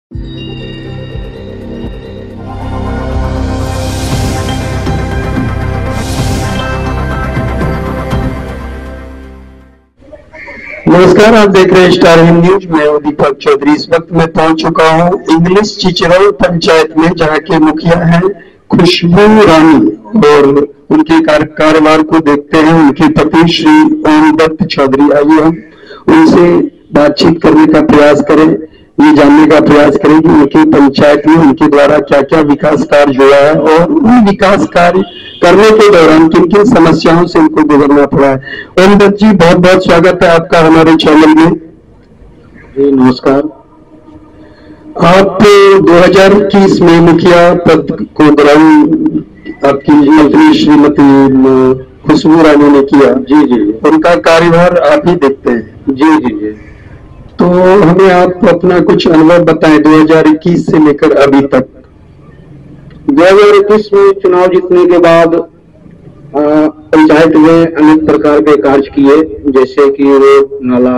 नमस्कार, आप देख रहे हैं स्टार हिंद न्यूज। मैं हूं दीपक चौधरी। इस वक्त मैं पहुंच चुका हूं इंग्लिश चिचरौल पंचायत में, जहां के मुखिया हैं खुशबू रानी, और उनके कार्यभार को देखते हैं उनके पति श्री ओम दत्त चौधरी। आइए हम उनसे बातचीत करने का प्रयास करें, ये जानने का प्रयास करें कि उनकी पंचायत में उनके द्वारा क्या क्या विकास कार्य हुआ है और उन विकास कार्य करने के दौरान किन किन समस्याओं से उनको गुजरना पड़ा है। ओम दत्त जी, बहुत बहुत स्वागत है आपका हमारे चैनल में। जी नमस्कार। आप 2021 में मुखिया पद को ग्रहण आपकी मंत्री श्रीमती खुशबू रानी ने किया। जी जी। उनका कार्यभार आप ही देखते हैं। जी जी जी। तो हमें आप अपना कुछ अनुभव बताएं 2021 से लेकर अभी तक। 2021 में चुनाव जीतने के बाद पंचायत में अनेक प्रकार के कार्य किए, जैसे कि रोड नाला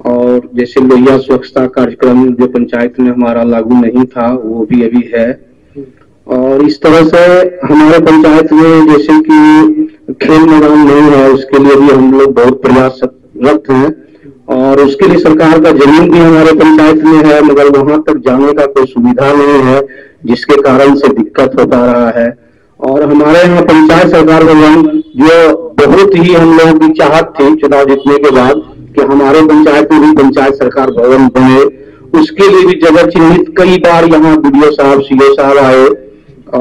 और जैसे लोहिया स्वच्छता कार्यक्रम जो पंचायत में हमारा लागू नहीं था वो भी अभी है। और इस तरह से हमारे पंचायत में जैसे कि खेल मैदान नहीं है, उसके लिए भी हम लोग बहुत प्रयासरत हैं। और उसके लिए सरकार का जमीन भी हमारे पंचायत में है, मगर वहां तक जाने का कोई सुविधा नहीं है, जिसके कारण से दिक्कत हो पा रहा है। और हमारे यहाँ पंचायत सरकार भवन जो बहुत ही हम लोगों की चाहत थी चुनाव जीतने के बाद कि हमारे पंचायत में भी पंचायत सरकार भवन बने, उसके लिए भी जगह चिन्हित कई बार यहाँ बीडीओ साहब सीओ साहब आए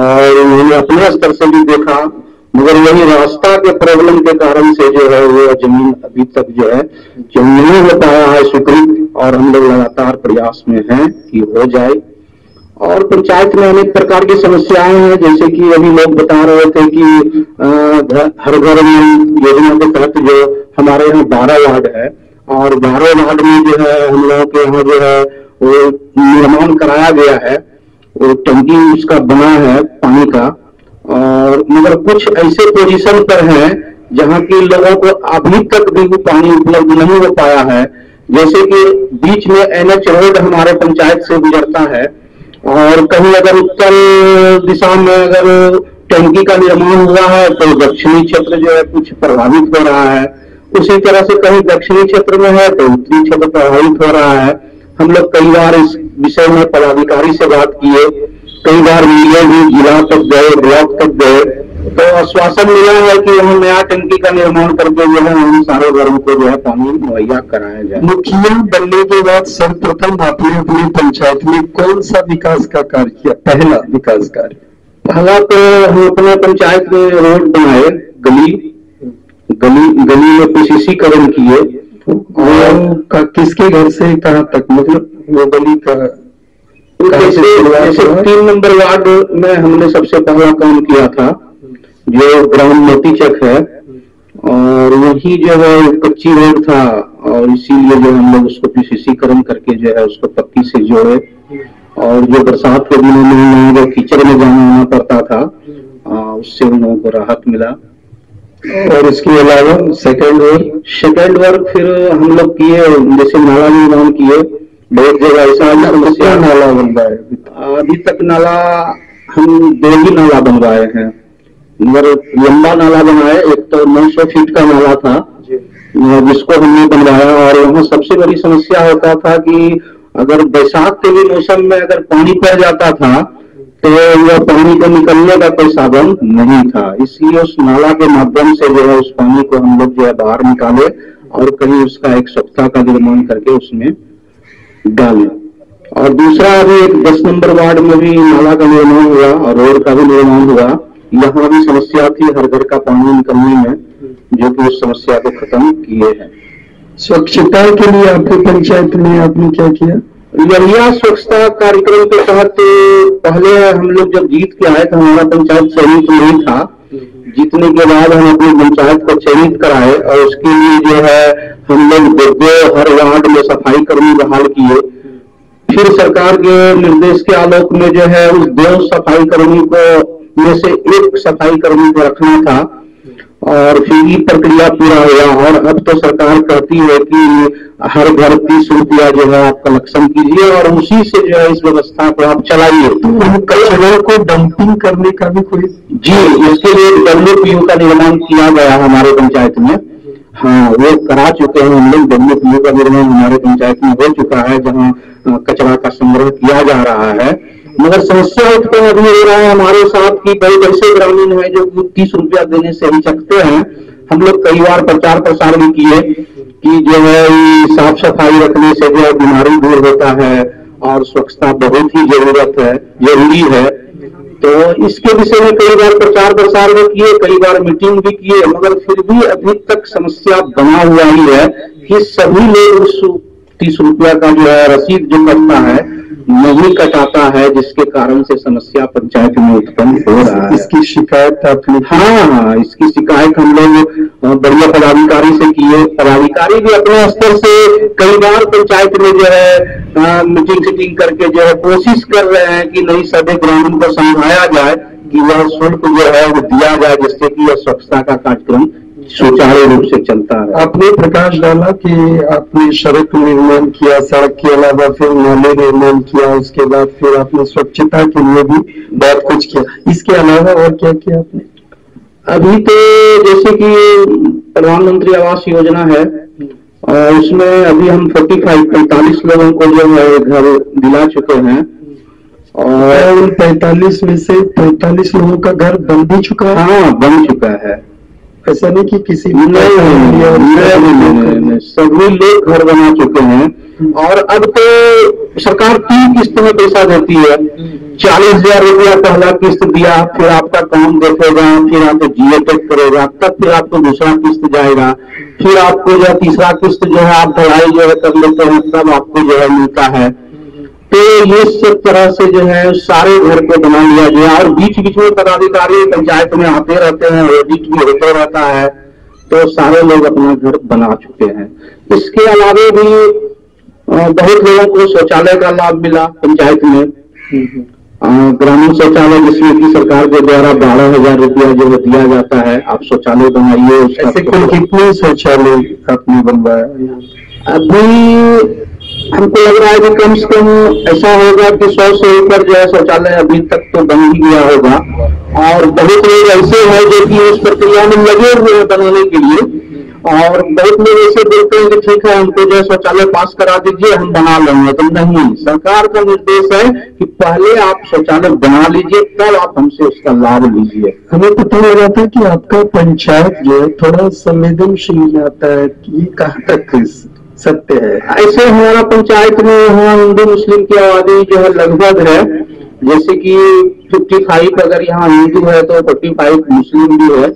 और उन्होंने अपने स्तर से भी देखा, मगर वही रास्ता के प्रॉब्लम के कारण से जो है वो जमीन अभी तक जो है जो नहीं हो पाया है स्वीकृत। और हम लोग लगातार प्रयास में हैं कि हो जाए। और पंचायत में अनेक प्रकार की समस्याएं हैं, जैसे कि अभी लोग बता रहे थे कि हर घर में योजना के तहत जो हमारे यहाँ 12 वार्ड है और 12 वार्ड में जो है हम लोगों के यहाँ जो है वो निर्माण कराया गया है, वो टंकी उसका बना है पानी का। और मगर कुछ ऐसे पोजीशन पर है जहाँ की लोगों को अभी तक भी पानी उपलब्ध नहीं हो पाया है। जैसे कि बीच में एनएच रोड हमारे पंचायत से गुजरता है और कहीं अगर उत्तर दिशा में अगर टंकी का निर्माण हुआ है तो दक्षिणी क्षेत्र जो है कुछ प्रभावित हो रहा है, उसी तरह से कहीं दक्षिणी क्षेत्र में है तो उत्तरी क्षेत्र प्रभावित हो रहा है। हम लोग कई बार इस विषय में पदाधिकारी से बात किए, कई बार मिले भी, जिला तक गए, ब्लॉक तक गए, तो आश्वासन मिला है कि वहाँ नया टंकी का निर्माण करके जो है हम सारे घरों को जो है पानी मुहैया कराया जाए। मुखिया बनने के बाद सर्वप्रथम आपने अपनी पंचायत में कौन सा विकास का कार्य किया? पहला विकास कार्य पहला तो हम अपने पंचायत में रोड बनाए, गली में पीसीसीकरण किए। और किसके घर से कहाँ तक, मतलब वो गली का जैसे 3 नंबर वार्ड में हमने सबसे पहला काम किया था, जो ग्राम मोती चक है, और वही जो है कच्ची रोड था और इसीलिए जो हम लोग उसको पीसीसीकरण करके जो है उसको पक्की से जोड़े। और जो बरसात के दिनों में जो कीचड़ में जाना आना पड़ता था उससे उन लोगों को राहत मिला। और इसके अलावा सेकेंड वर्क फिर हम लोग किए, जैसे नाला निर्माण किए। बहुत जगह ऐसा समस्या नाला बन रहा है, अभी तक नाला हम 2 ही नाला बनवाए हैं, मगर लंबा नाला बनाए। एक तो 900 फीट का नाला था जिसको हमने बनवाया, और वहाँ सबसे बड़ी समस्या होता था कि अगर बैसाख के भी मौसम में अगर पानी पड़ जाता था तो वह पानी को निकलने का कोई साधन नहीं था, इसलिए उस नाला के माध्यम से जो है उस पानी को हम लोग जो है बाहर निकाले और कहीं उसका एक सप्ताह का निर्माण करके उसमें डाले। और दूसरा अभी 10 नंबर वार्ड में भी नाला का निर्माण हुआ और रोड का भी निर्माण हुआ। यहाँ भी समस्या थी हर घर का पानी निकलने में, जो कि उस समस्या को खत्म किए हैं। स्वच्छता के लिए आपकी पंचायत में आपने क्या किया? लोहिया स्वच्छता कार्यक्रम के तहत पहले हम लोग जब जीत के आए तो हमारा पंचायत चयनित नहीं था। जीतने के बाद हम अपनी पंचायत को चयनित कराए और उसके लिए जो है हम लोग 2 हर वार्ड में सफाई कर्मी बहाल किए। फिर सरकार के निर्देश के आलोक में जो है उस 2 सफाई कर्मी को में से एक सफाई कर्मी को रखना था और फिर ये प्रक्रिया पूरा हुआ और अब तो सरकार कहती है कि हर घर 30 रुपया जो है आप कलेक्शन कीजिए और उसी से जो है इस व्यवस्था को आप चलाइए। तो कचरे को डंपिंग करने का भी कोई? जी, इसके लिए WPO का निर्माण किया गया हमारे पंचायत में। हाँ, वो करा चुके हैं हम लोग। WPO का निर्माण हमारे पंचायत में हो चुका है, जहाँ कचरा का संग्रह किया जा रहा है। मगर समस्या उत्पन्न अभी हो रहा है हमारे साथ कि कई ऐसे ग्रामीण है जो 30 रुपया देने से हिचकते हैं। हम लोग कई बार प्रचार प्रसार भी किए कि जो है साफ सफाई रखने से जो है बीमारी दूर होता है और स्वच्छता बहुत ही जरूरी है। तो इसके विषय में कई बार प्रचार प्रसार भी किए, कई बार मीटिंग भी किए, मगर फिर भी अभी तक समस्या बना हुआ ही है कि सभी लोग उस 30 रुपया का जो है रसीद जो कटता है नहीं कटाता है, जिसके कारण से समस्या पंचायत में उत्पन्न हो रहा है। इसकी शिकायत आपने? हाँ, इसकी शिकायत हम लोग बढ़िया पदाधिकारी से किए। पदाधिकारी भी अपने स्तर से कई बार पंचायत में जो है मीटिंग सीटिंग करके जो है कोशिश कर रहे हैं कि नहीं सभी ग्रामीण को समझाया जाए कि वह शुल्क जो है वो दिया जाए, जिससे कि यह स्वच्छता का कार्यक्रम सुचारू रूप से चलता है। आपने प्रकाश डाला कि आपने सड़क निर्माण किया, सड़क के अलावा फिर नाले निर्माण किया, उसके बाद फिर आपने स्वच्छता के लिए भी बहुत कुछ किया। इसके अलावा और क्या किया आपने? अभी तो जैसे कि प्रधानमंत्री आवास योजना है, उसमें अभी हम 45 लोगों को जो है घर दिला चुके हैं और 45 में से 45 लोगों का घर बन भी चुका है? हाँ, बन चुका है। ऐसा नहीं कि किसी नहीं, सभी लोग घर बना चुके हैं। और अब तो सरकार 3 किस्त में पैसा देती है। 40,000 रुपया पहला किस्त दिया, फिर आपका काम देखेगा, फिर आपको GA-टेक करेगा, तब फिर आपको दूसरा किस्त जाएगा, फिर आपको जो तीसरा किस्त जो है आप ढलाई जो है कर लेते हैं, तब आपको जो है मिलता है। तो ये सब तरह से जो है सारे घर को बना लिया गया और बीच बीच में पदाधिकारी पंचायत में आते रहते हैं, ऑडिट भी होता रहता है, तो सारे लोग अपना घर बना चुके हैं। इसके अलावा भी बहुत लोगों को शौचालय का लाभ मिला पंचायत में। ग्रामीण शौचालय जिसमें की सरकार के द्वारा 12,000 रुपया जो है दिया जाता है, आप शौचालय बनाइए। ऐसे कुल कितने शौचालय आपने बनवाया? अभी हमको लग रहा है कि कम से कम ऐसा होगा कि 100 से ऊपर जो है शौचालय अभी तक तो बन ही गया होगा। और बहुत लोग ऐसे हैं जो कि उस प्रक्रिया में लगे हुए हैं बनाने के लिए, और बहुत लोग ऐसे बोलते हैं कि ठीक है हमको जो है शौचालय पास करा दीजिए, हम बना लेंगे। तो नहीं, सरकार का निर्देश है कि पहले आप शौचालय बना लीजिए, तब आप हमसे उसका लाभ लीजिए। हमें पता लगा था कि आपका पंचायत जो है थोड़ा संवेदनशील आता है, ये कहाँ तक सत्य है? ऐसे हमारा पंचायत में यहाँ हिंदू मुस्लिम की आबादी जो है लगभग है, जैसे कि 55 अगर यहाँ हिंदू है तो 45 मुस्लिम भी है।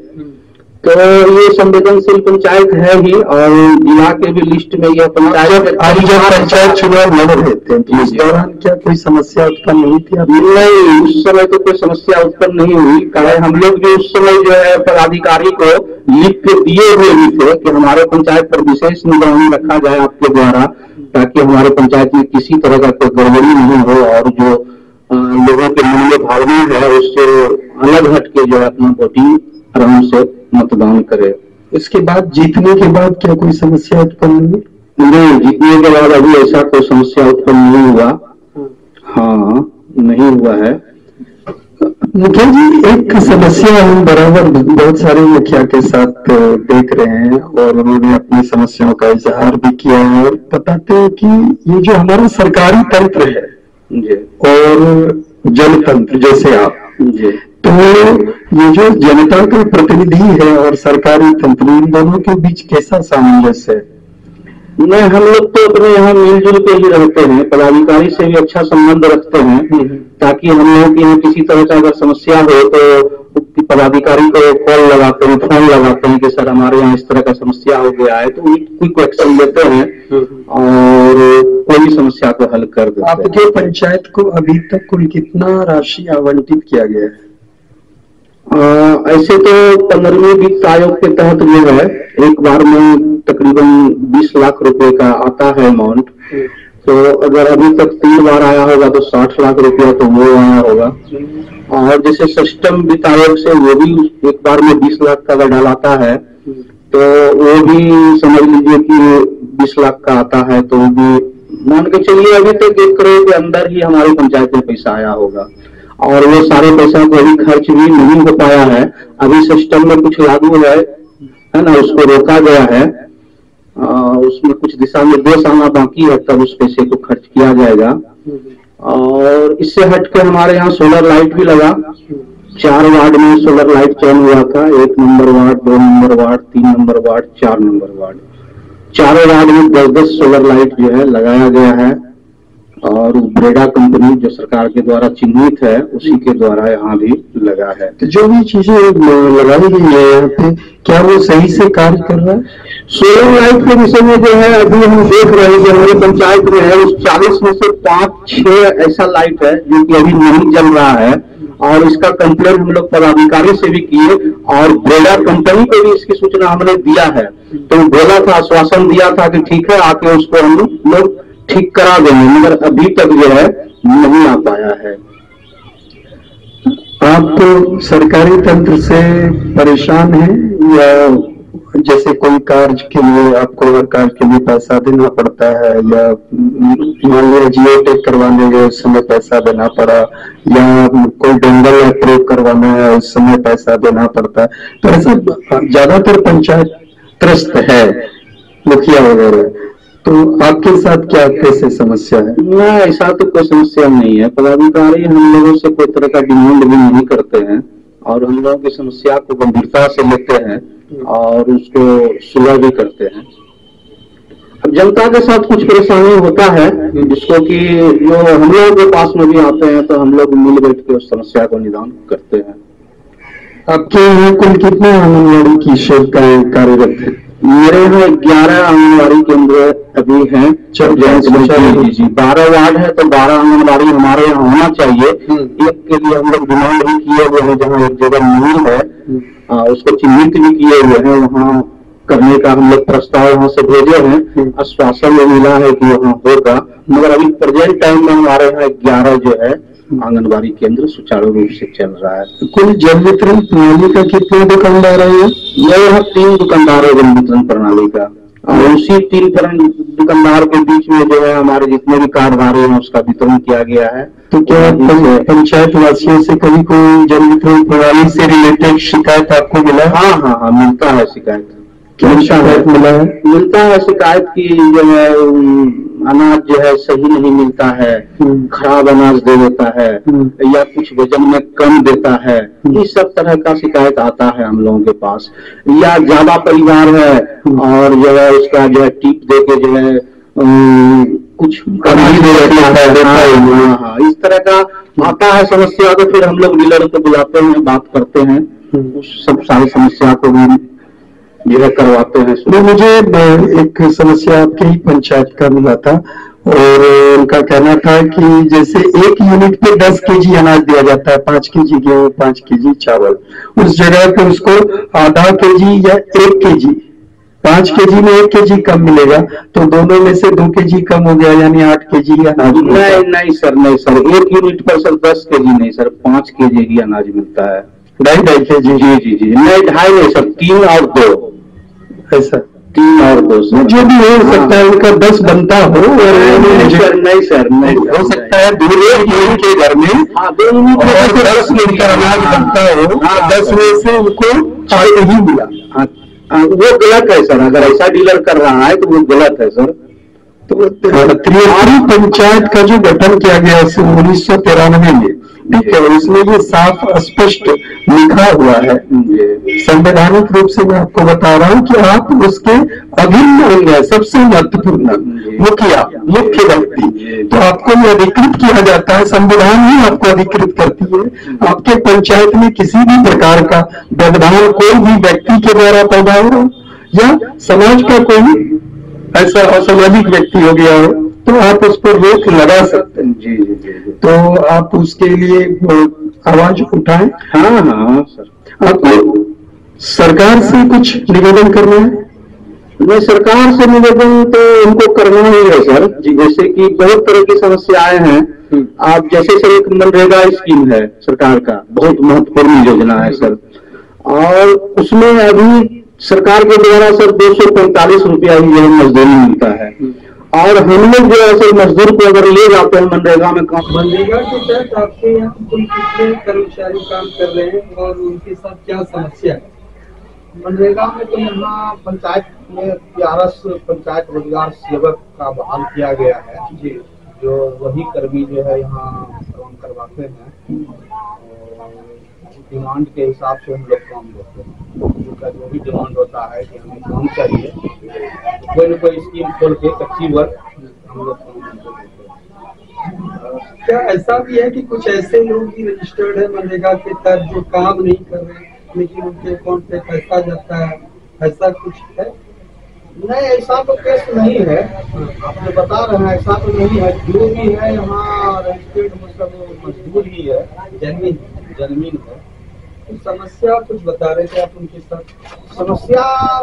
तो ये संवेदनशील पंचायत है ही, और जिला के भी लिस्ट में यह पंचायत। आज जब पंचायत चुनाव लड़ रहे थे तो इस दौरान क्या कोई समस्या उत्पन्न नहीं थी? नहीं, उस समय तो कोई समस्या उत्पन्न नहीं हुई। कारण हम लोग जो उस समय जो है पदाधिकारी को लिख के दिए हुए भी थे कि हमारे पंचायत पर विशेष निगरानी रखा जाए आपके द्वारा, ताकि हमारे पंचायत में किसी तरह का कोई गड़बड़ी नहीं हो और जो लोगों के मन में भावना है उससे अलग हट के जो है अपना वोटिंग आराम से मतदान करे। इसके बाद जीतने के बाद क्या कोई समस्या उत्पन्न हुई? नहीं, जीतने के बाद अभी ऐसा कोई समस्या उत्पन्न नहीं हुआ। हाँ, नहीं हुआ है। मुखिया जी, एक समस्या हम बराबर बहुत सारे मुखिया के साथ देख रहे हैं और उन्होंने अपनी समस्याओं का इजहार भी किया है और बताते हैं कि ये जो हमारा सरकारी तंत्र है और जनतंत्र जैसे आप, तो ये जो जनता का प्रतिनिधि है और सरकारी तंत्र, इन दोनों के बीच कैसा सामंजस्य है? नहीं, हम लोग तो अपने यहाँ मिलजुल के ही रहते हैं, पदाधिकारी से भी अच्छा संबंध रखते हैं, ताकि हम लोग यहाँ किसी तरह का अगर समस्या हो तो पदाधिकारी को कॉल लगाते हैं, फोन लगाते हैं कि सर हमारे यहाँ इस तरह का समस्या हो गया है, तो क्विक एक्शन लेते हैं और कोई समस्या को हल कर देते हैं। आपके पंचायत को अभी तक कुल कितना राशि आवंटित किया गया है? ऐसे तो 15वें वित्त आयोग के तहत जो है एक बार में तकरीबन 20 लाख रुपए का आता है अमाउंट, तो अगर अभी तक 3 बार आया होगा तो 60 लाख रुपया तो वो आया होगा। और जैसे सिस्टम वित्त आयोग से वो भी एक बार में 20 लाख का अगर डलाता है तो वो भी समझ लीजिए कि 20 लाख का आता है, तो वो भी मान के चलिए अभी तक 1 करोड़ के अंदर ही हमारी पंचायत में पैसा आया होगा। और वो सारे पैसा को अभी खर्च भी नहीं हो पाया है। अभी सिस्टम में कुछ लागू है ना, उसको रोका गया है, उसमें कुछ दिशा निर्देश आना बाकी है, तब उस पैसे को खर्च किया जाएगा। और इससे हटकर हमारे यहाँ सोलर लाइट भी लगा। 4 वार्ड में सोलर लाइट चयन हुआ था, 1 number ward, 2 number ward, 3 number ward, 4 number ward. चारों वार्ड में 10-10 सोलर लाइट जो है लगाया गया है। और ब्रेडा कंपनी जो सरकार के द्वारा चिन्हित है उसी के द्वारा यहाँ भी लगा है। तो जो भी चीजें लगाई गई है यहाँ पे, क्या वो सही से कार्य कर रहा है? सोलर लाइट के विषय में जो है अभी हम देख रहे हैं कि हमारी पंचायत में है उस 40 में से 5-6 ऐसा लाइट है जो कि अभी नहीं जल रहा है। और इसका कंप्लेन हम लोग पदाधिकारी से भी किए और ब्रेडा कंपनी को भी इसकी सूचना हमने दिया है। तो बोला था, आश्वासन दिया था कि ठीक है आके उसको हम लोग ठीक करा देंगे, मगर अभी तक जो है नहीं आ पाया है। आप तो सरकारी तंत्र से परेशान हैं या जैसे कोई कार्य के लिए आपको हर कार्य के लिए पैसा देना पड़ता है, या मान लिया जियो टैग करवाने गए उस समय पैसा देना पड़ा, या कोई डंगल अप्रूव करवाना है उस समय पैसा देना पड़ता है? तो ऐसा ज्यादातर पंचायत त्रस्त है, मुखिया वगैरह। तो आपके साथ क्या कैसे समस्या है? ना, ऐसा तो कोई समस्या नहीं है। पदाधिकारी हम लोगों से कोई तरह का डिमांड भी नहीं करते हैं और हम लोगों की समस्या को गंभीरता से लेते हैं और उसको सुलह भी करते हैं। अब जनता के साथ कुछ परेशानी होता है जिसको कि जो हम लोगों के पास में भी आते हैं तो हम लोग मिल बैठ के उस समस्या को निदान करते हैं। आपके यहाँ कुल कितने आंगनबाड़ी की सेविकाएं कार्यरत है? मेरे यहाँ 11 आंगनबाड़ी केंद्र अभी हैं। जी 12 वार्ड है तो 12 आंगनबाड़ी हमारे यहाँ होना चाहिए। एक के लिए हम लोग डिमांड भी किए हुए हैं, जहाँ एक जगह नहीं है उसको चिन्हित भी किए हुए हैं, वहाँ करने का हम लोग प्रस्ताव वहाँ से भेजे हैं। आश्वासन में मिला है कि वहाँ होगा, मगर अभी प्रेजेंट टाइम में हमारे यहाँ 11 जो है आंगनबाड़ी केंद्र सुचारू रूप से चल रहा है। कुल जन वितरण प्रणाली का कितने दुकानदार है? मेरे यहाँ 3 दुकानदार है जन वितरण प्रणाली का, और उसी 3 दुकानदार के बीच में जो है हमारे जितने भी कार्डधारी हैं उसका वितरण किया गया है। तो क्या पंचायत वासियों से कभी कोई जन वितरण प्रणाली से रिलेटेड शिकायत आपको मिला? हाँ, मिलता है शिकायत। क्या शिकायत मिला है? मिलता है शिकायत की जो है अनाज जो है सही नहीं मिलता है, खराब अनाज दे देता है या कुछ वजन में कम देता है, इस सब तरह का शिकायत आता है हम लोगों के पास। या ज्यादा परिवार है और जो है उसका जो है टिप दे के जो है कुछ कमी दे देता है। हाँ, इस तरह का आता है समस्या। तो फिर हम लोग डीलर को बुलाते हैं, बात करते हैं, उस सब सारी समस्या को भी जो है करवाते हैं। तो मुझे एक समस्या आपके ही पंचायत का मिला था और उनका कहना था कि जैसे एक यूनिट पे 10 केजी अनाज दिया जाता है, 5 केजी गेहूं, 5 केजी चावल, उस जगह पे उसको आधा केजी या 1 केजी, 5 केजी में 1 केजी कम मिलेगा, तो दोनों में से 2 केजी कम हो गया, यानी 8 केजी अनाज। नहीं सर, 1 यूनिट पर सर 10 केजी नहीं सर, 5 केजी ही अनाज मिलता है। 2.5 केजी? जी, नहीं 2.5 नहीं सर, 3 और 2 ऐसा। 3 और 2 जो भी हो सकता है, उनका 10 बनता हो। नहीं सर, नहीं हो सकता है दूसरे के घर में 10 यूनिट का अनाज बनता हो, 10 में से उनको 6 ही मिला। वो गलत है सर, अगर ऐसा डीलर कर रहा है तो वो गलत है सर। तो त्रिपुरी पंचायत का जो गठन किया गया 1993 में, ठीक है, उसमें ये साफ स्पष्ट लिखा हुआ है, संवैधानिक रूप से मैं आपको बता रहा हूँ कि आप उसके अभिन्न अंग है, सबसे महत्वपूर्ण मुखिया, मुख्य व्यक्ति। तो आपको ये अधिकृत किया जाता है, संविधान ही आपको अधिकृत करती है। आपके पंचायत में किसी भी प्रकार का व्यवधान कोई भी व्यक्ति के द्वारा पैदा हो या समाज का कोई ऐसा असामाजिक व्यक्ति हो गया हो तो आप उस पर रोक लगा सकते हैं। जी। तो आप उसके लिए आवाज उठाएं। हाँ सर। आपको सरकार से कुछ निवेदन करना है? मैं सरकार से निवेदन तो उनको करना ही है सर जी, जैसे कि बहुत तरह की समस्याएं हैं। आप जैसे सर एक मनरेगा स्कीम है सरकार का, बहुत महत्वपूर्ण योजना है सर, और उसमें अभी सरकार के द्वारा सर 245 रुपया ही जो मजदूरी मिलता है, और हम लोग जो है सर मजदूर को अगर ले जाते हैं मनरेगा में काम। मनरेगा के तहत आपके यहाँ कुल कितने कर्मचारी काम कर रहे हैं और उनके साथ क्या समस्या है? मनरेगा में तो यहाँ पंचायत में 11 पंचायत रोजगार सेवक का बहाल किया गया है जी, जो वही कर्मी जो है यहाँ काम करवाते हैं और डिमांड के हिसाब से हम लोग काम देते हैं। उनका जो भी डिमांड होता है कि हमें काम चाहिए, कोई न कोई स्कीम खोल के कच्ची वर्क हम लोग काम देते हैं। क्या ऐसा भी है कि कुछ ऐसे लोग भी रजिस्टर्ड है मनरेगा के तहत जो काम नहीं कर रहे हैं लेकिन उनके अकाउंट पे पैसा जाता है, ऐसा कुछ है? नहीं, ऐसा तो केस नहीं है, आपने बता रहे हैं, ऐसा तो नहीं है। जो भी है यहाँ रजिस्टर्ड मतलब मजदूर ही है, जमीन है। तो समस्या कुछ बता रहे थे आप उनके साथ? समस्या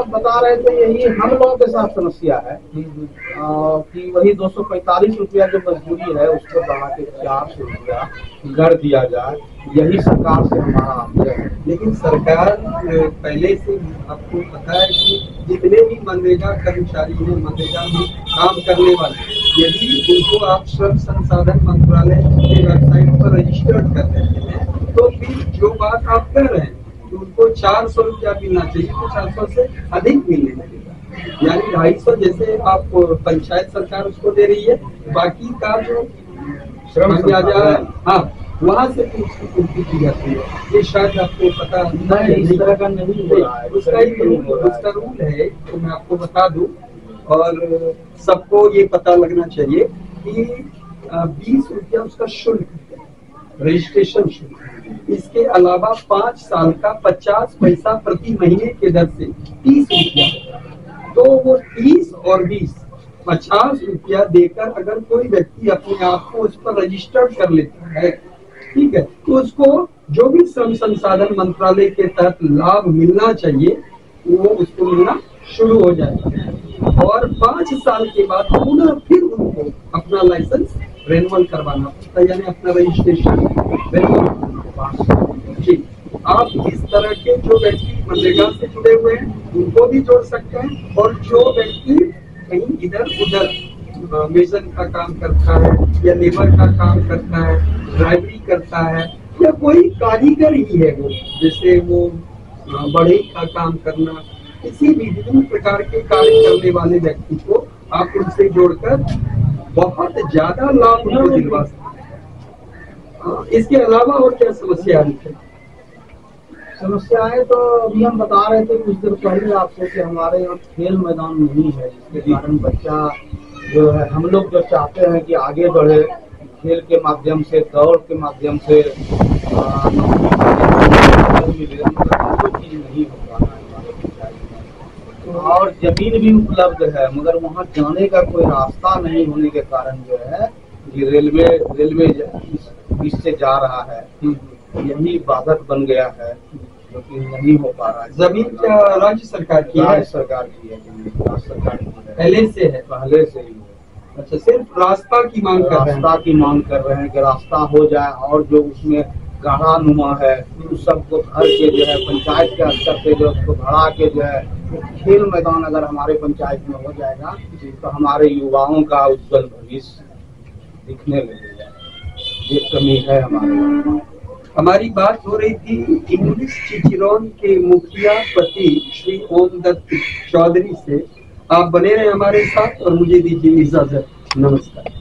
बता रहे थे यही हम लोगों के साथ समस्या है कि वही 245 रुपया जो मजदूरी है उसको बढ़ा के 400 रुपया कर दिया जाए, यही सरकार से हमारा आग्रह है। लेकिन सरकार पहले से आपको पता है कि जितने भी मनरेगा कर्मचारी हैं, मनरेगा में काम करने वाले, यदि उनको आप श्रम संसाधन मंत्रालय की वेबसाइट पर रजिस्टर्ड कर देते हैं तो फिर जो बात आप कह रहे हैं कि उनको 400 रुपया मिलना चाहिए तो 400 से अधिक मिलने लगेगा, यानी 250 जैसे आप पंचायत सरकार उसको दे रही है, बाकी का जो श्रम हाँ वहाँ से उसकी पूर्ति की जाती है। ये शायद आपको पता नहीं, इस तरह का नहीं हो रहा है। उसका रूल है तो मैं आपको बता दूं, और सबको ये पता लगना चाहिए कि 20 रुपया उसका शुल्क है, रजिस्ट्रेशन शुल्क। इसके अलावा 5 साल का 50 पैसा प्रति महीने के दर से 30 रुपया, तो वो 30 और 20 50 रुपया देकर अगर कोई व्यक्ति अपने आप को उस पर रजिस्टर्ड कर लेता है, ठीक है, तो उसको जो भी श्रम संसाधन मंत्रालय के तहत लाभ मिलना चाहिए वो उसको मिलना शुरू हो जाएगा, और 5 साल के बाद पुनः फिर उनको अपना लाइसेंस रेन्यूअल करवाना पड़ता है, यानी अपना रजिस्ट्रेशन रेन्यूअल। जी, आप इस तरह के जो व्यक्ति मनरेगा से जुड़े हुए हैं उनको भी जोड़ सकते हैं, और जो व्यक्ति कहीं इधर उधर मेजन का काम करता है या लेबर का काम करता है, ड्राइवरी करता है, या कोई कारीगर ही है, वो जैसे वो बढ़ई का काम करना, किसी भी विभिन्न प्रकार के कार्य करने वाले व्यक्ति को आप उनसे जोड़कर बहुत ज्यादा लाभ उनको दिलवा सकते हैं। इसके अलावा और क्या समस्या है? समस्याएं तो अभी हम बता रहे थे कुछ देर पहले आपको कि हमारे यहाँ खेल मैदान नहीं है, जिसके कारण बच्चा जो है, हम लोग जो चाहते हैं कि आगे बढ़े खेल के माध्यम से, दौड़ के माध्यम से मिले, कोई चीज नहीं हो पा रहा है हमारे पंचायत में। और जमीन भी उपलब्ध है मगर वहाँ जाने का कोई रास्ता नहीं होने के कारण जो है कि रेलवे इससे जा रहा है, यही बाधक बन गया है, क्योंकि नहीं हो पा रहा है। जमीन क्या राज्य सरकार की है? राज्य सरकार की है, राज्य सरकार की है, पहले से है? पहले से ही है। अच्छा, सिर्फ रास्ता की मांग कर रहे हैं? रास्ता की मांग कर रहे हैं कि रास्ता हो जाए, और जो उसमें गाढ़ा नुमा है उस सबको भर के जो है पंचायत के स्तर पे जो उसको भरा के जो है खेल मैदान अगर हमारे पंचायत में हो जाएगा तो हमारे युवाओं का उज्जवल भविष्य दिखने लगेगा। ये कमी है हमारे। हमारी बात हो रही थी इंग्लिश चिचिरौन के मुखिया पति श्री ओम दत्त चौधरी से। आप बने रहे हमारे साथ और मुझे दीजिए इजाजत। नमस्कार।